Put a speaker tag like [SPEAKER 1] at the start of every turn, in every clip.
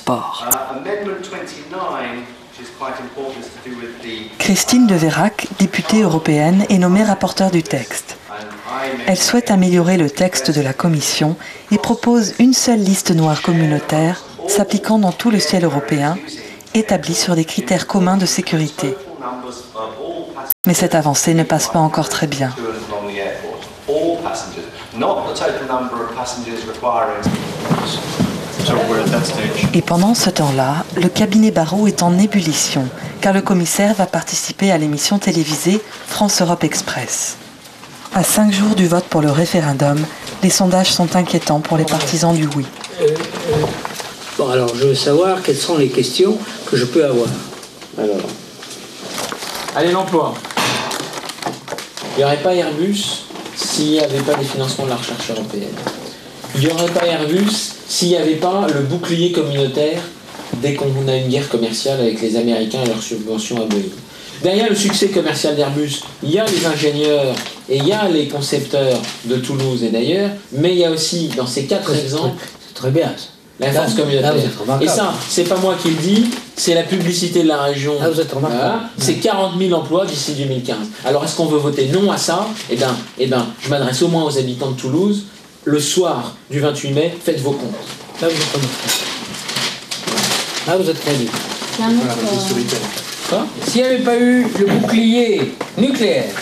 [SPEAKER 1] transports. Christine de Veyrac, députée européenne, est nommée rapporteure du texte. Elle souhaite améliorer le texte de la Commission et propose une seule liste noire communautaire s'appliquant dans tout le ciel européen, établie sur des critères communs de sécurité. Mais cette avancée ne passe pas encore très bien. Et pendant ce temps-là, le cabinet Barrot est en ébullition, car le commissaire va participer à l'émission télévisée France-Europe Express. À 5 jours du vote pour le référendum, les sondages sont inquiétants pour les partisans du oui.
[SPEAKER 2] Bon, alors je veux savoir quelles sont les questions que je peux avoir. Alors, allez, l'emploi. Il n'y aurait pas Airbus s'il n'y avait pas des financements de la recherche européenne. Il n'y aurait pas Airbus s'il n'y avait pas le bouclier communautaire dès qu'on a une guerre commerciale avec les Américains et leurs subventions à Boeing. Derrière le succès commercial d'Airbus, il y a les ingénieurs et il y a les concepteurs de Toulouse et d'ailleurs, mais il y a aussi, dans ces 4 exemples,
[SPEAKER 3] c'est très bien,
[SPEAKER 2] la force communautaire. Et ça, c'est pas moi qui le dis, c'est la publicité de la région.
[SPEAKER 3] Ah, vous êtes remarquable.
[SPEAKER 2] Voilà. C'est 40 000 emplois d'ici 2015. Alors, est-ce qu'on veut voter non à ça? Eh ben, je m'adresse au moins aux habitants de Toulouse. Le soir du 28 mai, faites vos comptes.
[SPEAKER 3] Là, vous êtes remarquable. Là, vous êtes crédible. S'il n'y avait pas eu le bouclier nucléaire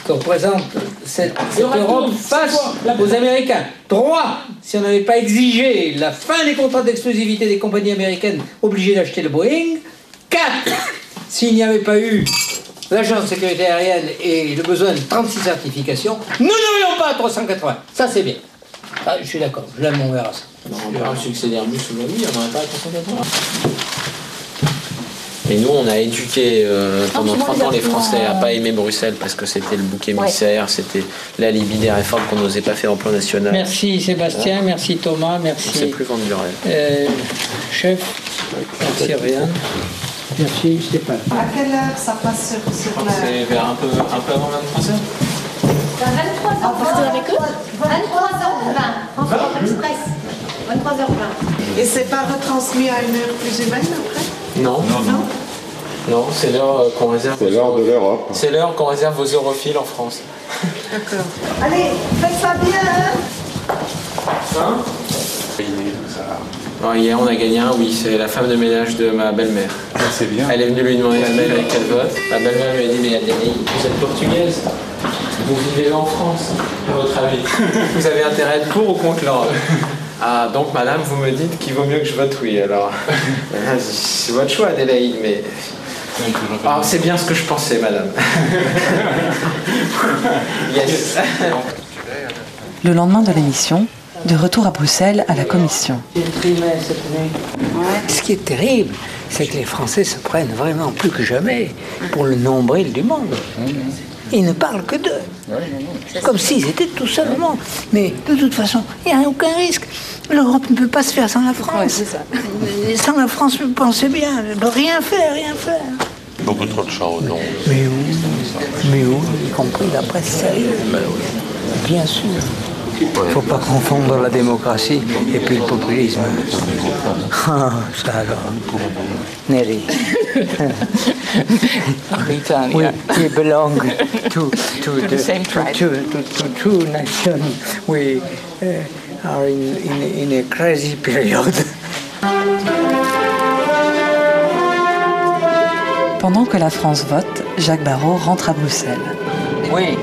[SPEAKER 3] que représente cette Europe face aux Américains, 3, si on n'avait pas exigé la fin des contrats d'exclusivité des compagnies américaines obligées d'acheter le Boeing, 4, s'il n'y avait pas eu l'Agence de sécurité aérienne et le besoin de 36 certifications, nous n'aurions pas 380. Ça, c'est bien. Ah, je suis d'accord, je l'aime, on verra ça.
[SPEAKER 2] On verra le succès d'Airbus aujourd'hui, on n'aurait pas 380. Et nous, on a éduqué pendant 30 ans les Français à ne pas aimer Bruxelles parce que c'était le bouc émissaire, c'était l'alibi des réformes qu'on n'osait pas faire au plan national.
[SPEAKER 3] Merci Sébastien, merci Thomas, merci.
[SPEAKER 2] On ne sait plus vendre du rêve.
[SPEAKER 3] Chef, merci Réan. Merci Stéphane.
[SPEAKER 4] À quelle heure ça passe sur la...
[SPEAKER 2] C'est vers un peu avant 23h.
[SPEAKER 5] Vers 23h. Vous êtes avec eux 23h20. France Express. 23h20.
[SPEAKER 4] Et c'est pas retransmis à une heure plus humaine après?
[SPEAKER 2] Non. Non, c'est l'heure qu'on réserve.
[SPEAKER 6] C'est l'heure de l'Europe.
[SPEAKER 2] C'est l'heure qu'on réserve aux europhiles en France.
[SPEAKER 4] D'accord. Allez, faites ça bien, hein?
[SPEAKER 2] Alors, hier, on a gagné un oui, c'est la femme de ménage de ma belle-mère.
[SPEAKER 6] Ah, c'est bien.
[SPEAKER 2] Elle est venue lui demander la mail avec quel vote. Ma belle-mère lui a dit, mais Adélie, vous êtes portugaise, vous vivez en France, à votre avis. Vous avez intérêt à être pour ou contre l'Europe? Ah, donc madame, vous me dites qu'il vaut mieux que je vote oui, alors. C'est votre choix, Adélaïde, mais... Ah, c'est bien ce que je pensais, madame. Yes.
[SPEAKER 1] Le lendemain de l'émission, de retour à Bruxelles à la Commission.
[SPEAKER 3] Ce qui est terrible, c'est que les Français se prennent vraiment plus que jamais pour le nombril du monde. Ils ne parlent que d'eux. Comme s'ils étaient tout seuls au monde. Mais de toute façon, il n'y a aucun risque. L'Europe ne peut pas se faire sans la France. Sans la France, vous pensez bien, elle ne peut rien faire, rien faire.
[SPEAKER 6] Beaucoup trop de charbon.
[SPEAKER 3] Mais où? Y compris la presse sérieuse. Bien sûr. Il ne faut pas confondre la démocratie et puis le populisme. Ah, ça alors. Nelly. We belong to the same tribe. To two nations. We are in a crazy period.
[SPEAKER 1] Pendant que la France vote, Jacques Barrot rentre à Bruxelles.
[SPEAKER 3] Oui,